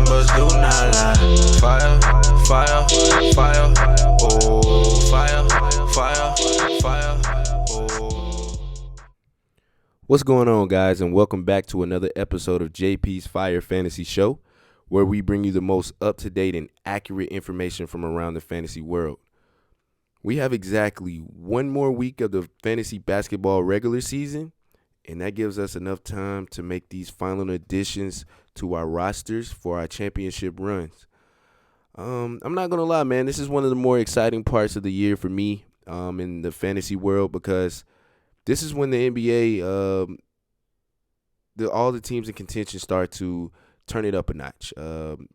numbers do not lie. Fire, fire, fire, oh, fire, fire, fire, oh. What's going on, guys, and welcome back to another episode of JP's Fire Fantasy Show, where we bring you the most up-to-date and accurate information from around the fantasy world. We have exactly one more week of the fantasy basketball regular season, and that gives us enough time to make these final additions to our rosters for our championship runs. I'm not going to lie, man, this is one of the more exciting parts of the year for me in the fantasy world, because this is when the NBA, all the teams in contention start to turn it up a notch.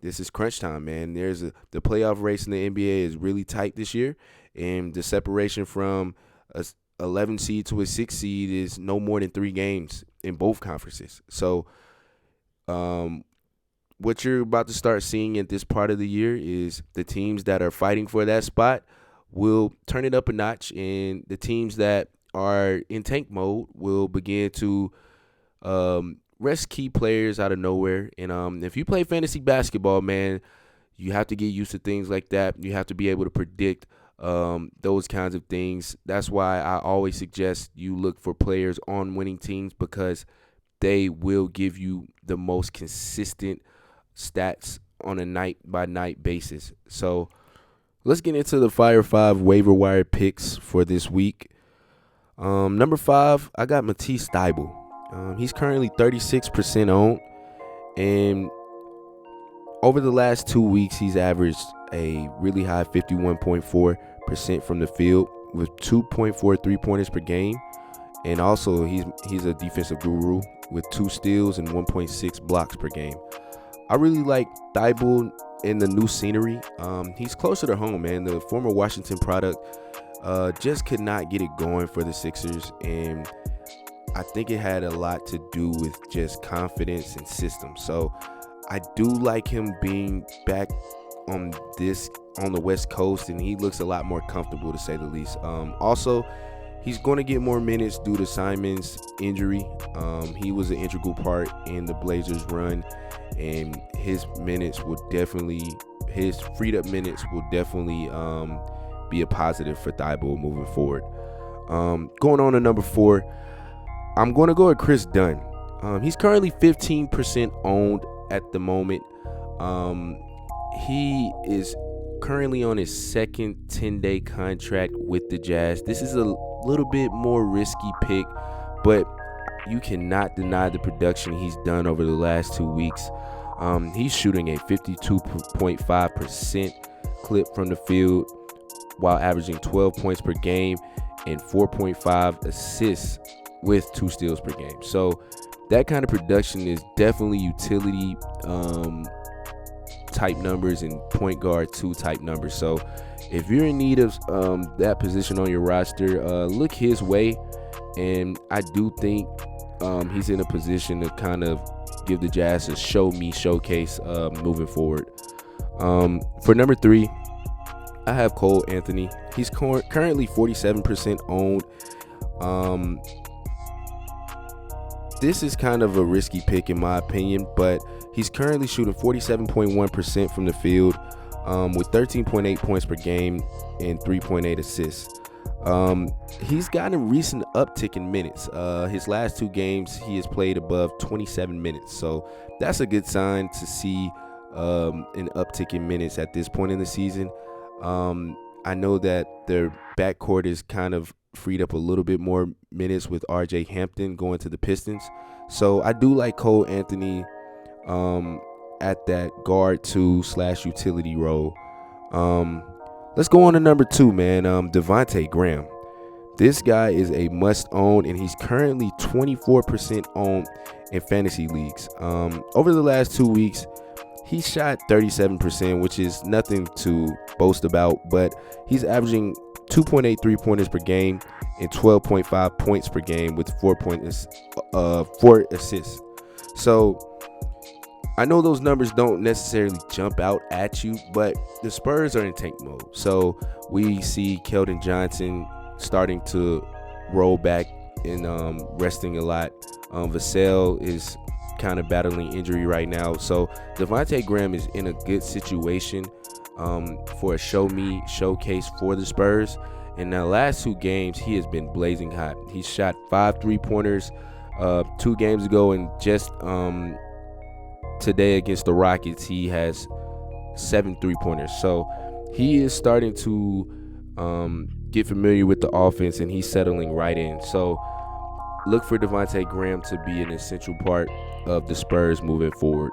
This is crunch time, man. The playoff race in the NBA is really tight this year, and the separation from a 11 seed to a 6 seed is no more than 3 games in both conferences. So what you're about to start seeing at this part of the year is the teams that are fighting for that spot will turn it up a notch, and the teams that are in tank mode will begin to rest key players out of nowhere. And if you play fantasy basketball, man, you have to get used to things like that. You have to be able to predict those kinds of things. That's why I always suggest you look for players on winning teams, because they will give you the most consistent stats on a night-by-night basis. So let's get into the Fire 5 waiver wire picks for this week. Number 5, I got Matisse Thybulle. He's currently 36% owned, and over the last 2 weeks, he's averaged a really high 51.4% from the field with 2.4 3-pointers per game, and also he's a defensive guru with 2 steals and 1.6 blocks per game. I really like Thybulle in the new scenery. He's closer to home, man. The former Washington product just could not get it going for the Sixers, and I think it had a lot to do with just confidence and system. So I do like him being back on the West Coast, and he looks a lot more comfortable, to say the least. Also, he's going to get more minutes due to Simon's injury. He was an integral part in the Blazers' run, and his freed up minutes will definitely be a positive for Thybulle moving forward. Going on to number 4, I'm going to go with Chris Dunn. He's currently 15% owned at the moment. He is currently on his second 10-day contract with the Jazz. This is a little bit more risky pick, but you cannot deny the production he's done over the last 2 weeks. He's shooting a 52.5% clip from the field while averaging 12 points per game and 4.5 assists with 2 steals per game. So that kind of production is definitely utility type numbers and point guard 2 type numbers. So if you're in need of that position on your roster, look his way. And I do think he's in a position to kind of give the Jazz a showcase moving forward. For number 3, I have Cole Anthony. He's currently 47% owned. This is kind of a risky pick in my opinion, but he's currently shooting 47.1% from the field with 13.8 points per game and 3.8 assists. He's gotten a recent uptick in minutes. His last 2 games, he has played above 27 minutes. So that's a good sign to see an uptick in minutes at this point in the season. I know that their backcourt is kind of freed up a little bit more minutes with RJ Hampton going to the Pistons. So I do like Cole Anthony at that guard 2/utility role. Let's go on to number 2, man. Devontae Graham. This guy is a must own, and he's currently 24% owned in fantasy leagues. Over the last 2 weeks, he shot 37%, which is nothing to boast about, but he's averaging 2.8 3-pointers per game and 12.5 points per game with 4 assists. So I know those numbers don't necessarily jump out at you, but the Spurs are in tank mode. So we see Keldon Johnson starting to roll back and resting a lot. Vassell is kind of battling injury right now. So Devontae Graham is in a good situation for a showcase for the Spurs. In the last 2 games, he has been blazing hot. He shot 5 3-pointers 2 games ago, and just today against the Rockets, he has 7 3-pointers. So he is starting to get familiar with the offense, and he's settling right in. So look for Devontae Graham to be an essential part of the Spurs moving forward.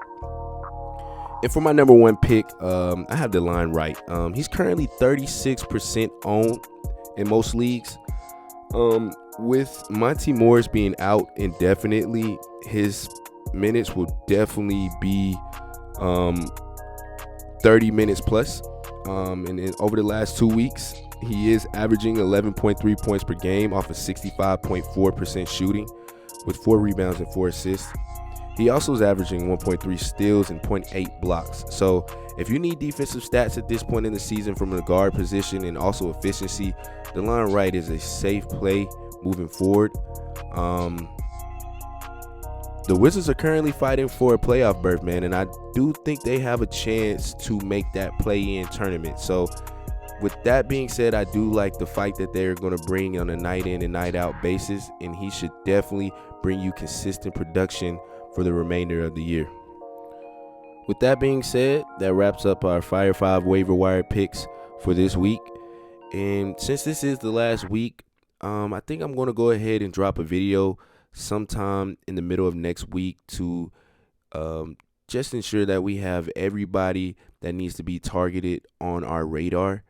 And for my number 1 pick, I have the line right. He's currently 36% owned in most leagues. With Monty Morris being out indefinitely, his minutes will definitely be 30 minutes plus. And then over the last 2 weeks, he is averaging 11.3 points per game off of 65.4% shooting with 4 rebounds and 4 assists. He also is averaging 1.3 steals and 0.8 blocks. So if you need defensive stats at this point in the season from the guard position and also efficiency, the line right is a safe play moving forward. The Wizards are currently fighting for a playoff berth, man, and I do think they have a chance to make that play-in tournament. So with that being said, I do like the fight that they're going to bring on a night-in and night-out basis, and he should definitely bring you consistent production for the remainder of the year. With that being said, that wraps up our Fire 5 waiver wire picks for this week. And since this is the last week, I think I'm going to go ahead and drop a video sometime in the middle of next week to just ensure that we have everybody that needs to be targeted on our radar.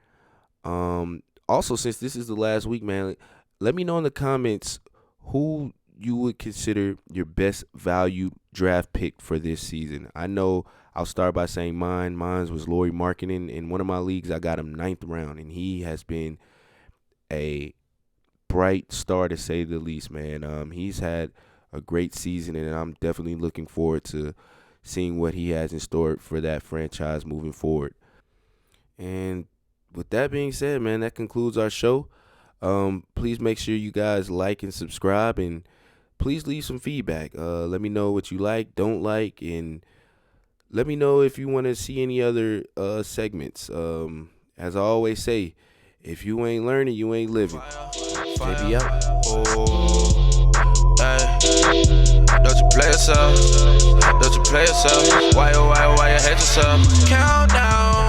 Also, since this is the last week, man, let me know in the comments who you would consider your best value draft pick for this season. I know I'll start by saying mine. Mine was Lauri Markkanen. In one of my leagues, I got him 9th round, and he has been a bright star to say the least, man. He's had a great season, and I'm definitely looking forward to seeing what he has in store for that franchise moving forward. And with that being said, man, that concludes our show. Please make sure you guys like and subscribe, and please leave some feedback. Let me know what you like, don't like, and let me know if you want to see any other segments. As I always say, if you ain't learning, you ain't living. JB out. Oh, hey. Don't you play yourself? Don't you play yourself? Why you hate yourself? Countdown.